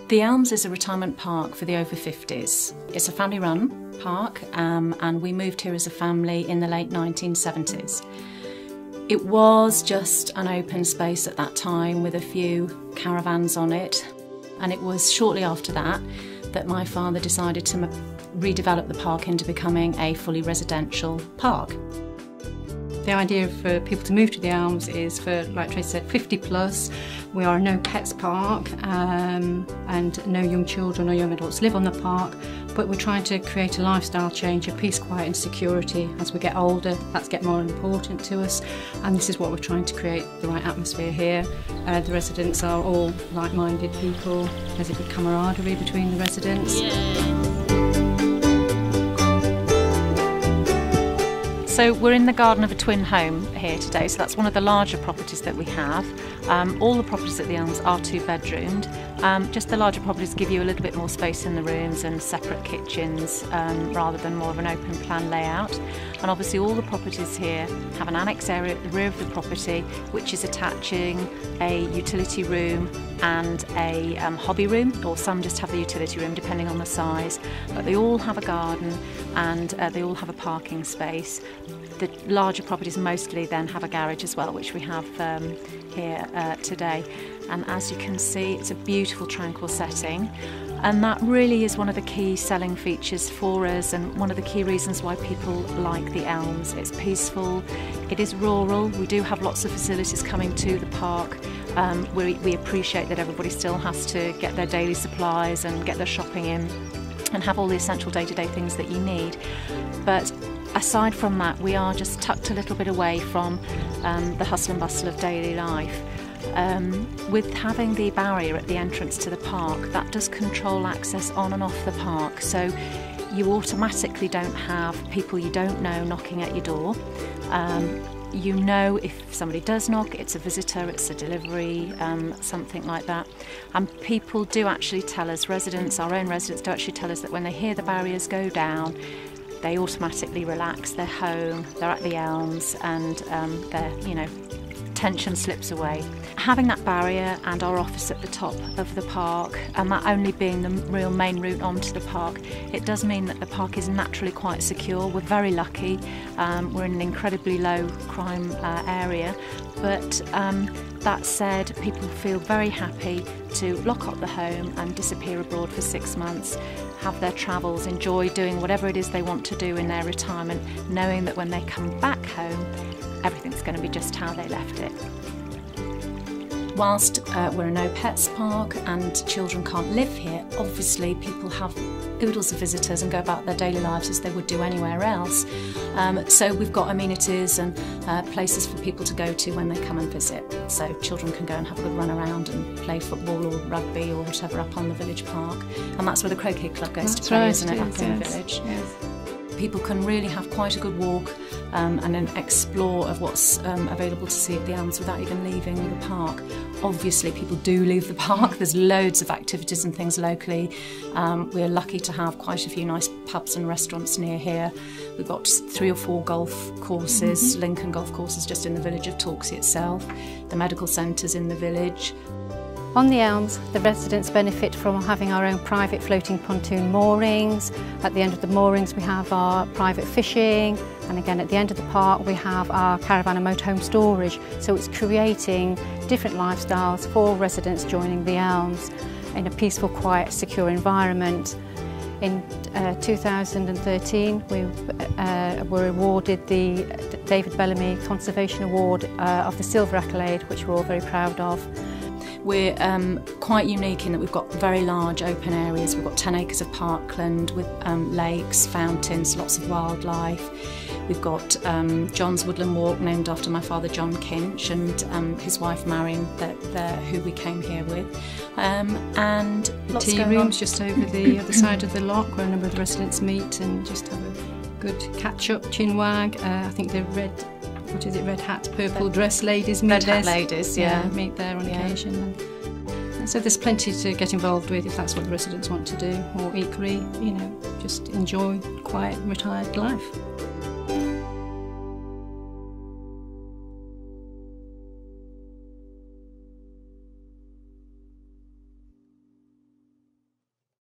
The Elms is a retirement park for the over 50s. It's a family-run park and we moved here as a family in the late 1970s. It was just an open space at that time with a few caravans on it, and it was shortly after that that my father decided to redevelop the park into becoming a fully residential park. The idea for people to move to the Elms is for, like Tracy said, 50 plus. We are a no pets park and no young children or young adults live on the park, but we're trying to create a lifestyle change of peace, quiet and security. As we get older, that's get more important to us, and this is what we're trying to create, the right atmosphere here. The residents are all like-minded people. There's a good camaraderie between the residents. So we're in the garden of a twin home here today, so that's one of the larger properties that we have. All the properties at the Elms are 2-bedroomed. Just the larger properties give you a little bit more space in the rooms and separate kitchens rather than more of an open plan layout. And obviously all the properties here have an annex area at the rear of the property which is attaching a utility room and a hobby room, or some just have the utility room depending on the size, but they all have a garden and they all have a parking space. The larger properties mostly then have a garage as well, which we have here today. And as you can see, it's a beautiful tranquil setting, and that really is one of the key selling features for us and one of the key reasons why people like the Elms. It's peaceful, it is rural, we do have lots of facilities coming to the park. We appreciate that everybody still has to get their daily supplies and get their shopping in and have all the essential day-to-day things that you need. But aside from that, we are just tucked a little bit away from the hustle and bustle of daily life. With having the barrier at the entrance to the park, that does control access on and off the park, so you automatically don't have people you don't know knocking at your door. You know if somebody does knock, it's a visitor, it's a delivery, something like that. And people do actually tell us, our own residents do actually tell us that when they hear the barriers go down, they automatically relax, they're home, they're at the Elms, and tension slips away. Having that barrier and our office at the top of the park, and that only being the real main route onto the park, it does mean that the park is naturally quite secure. We're very lucky. We're in an incredibly low crime area, but that said, people feel very happy to lock up the home and disappear abroad for 6 months, have their travels, enjoy doing whatever it is they want to do in their retirement, knowing that when they come back home, everything's going to be just how they left it. Whilst we're a no pets park and children can't live here, obviously people have oodles of visitors and go about their daily lives as they would do anywhere else. So we've got amenities and places for people to go to when they come and visit. So children can go and have a good run around and play football or rugby or whatever up on the village park. And that's where the Croquet Club goes to play, isn't it, up in the village? Yes. People can really have quite a good walk and an explore of what's available to see at the Elms without even leaving the park. Obviously people do leave the park, there's loads of activities and things locally. We're lucky to have quite a few nice pubs and restaurants near here. We've got 3 or 4 golf courses, Lincoln golf courses just in the village of Torksey itself, the medical centres in the village. On the Elms, the residents benefit from having our own private floating pontoon moorings. At the end of the moorings we have our private fishing, and again at the end of the park we have our caravan and motorhome storage. So it's creating different lifestyles for residents joining the Elms in a peaceful, quiet, secure environment. In 2013 we were awarded the David Bellamy Conservation Award of the Silver Accolade, which we're all very proud of. We're quite unique in that we've got very large open areas. We've got 10 acres of parkland with lakes, fountains, lots of wildlife. We've got John's Woodland Walk, named after my father John Kinch, and his wife Marion, who we came here with. And lots tea rooms just over the other side of the lock, where a number of the residents meet and just have a good catch-up, chinwag. I think the red hat, purple dress ladies meet there. Red hat ladies, yeah. Meet there on occasion. And so there's plenty to get involved with if that's what the residents want to do, or equally, just enjoy quiet, retired life.